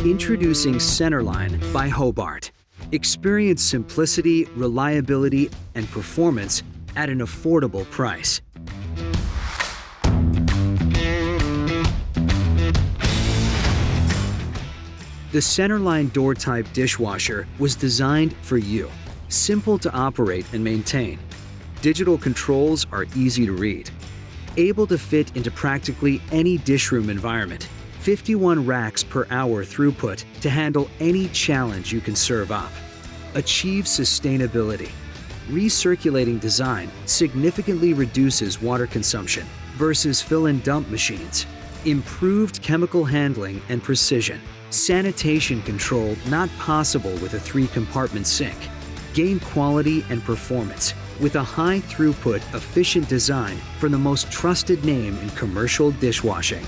Introducing Centerline by Hobart. Experience simplicity, reliability, and performance at an affordable price. The Centerline door-type dishwasher was designed for you. Simple to operate and maintain. Digital controls are easy to read. Able to fit into practically any dishroom environment. 51 racks per hour throughput to handle any challenge you can serve up. Achieve sustainability. Recirculating design significantly reduces water consumption versus fill-and-dump machines. Improved chemical handling and precision. Sanitation control not possible with a 3-compartment sink. Gain quality and performance with a high-throughput, efficient design from the most trusted name in commercial dishwashing.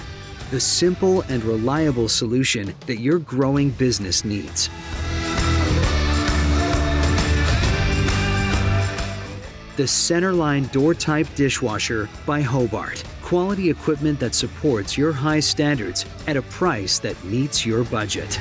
The simple and reliable solution that your growing business needs. The Centerline door-type dishwasher by Hobart. Quality equipment that supports your high standards at a price that meets your budget.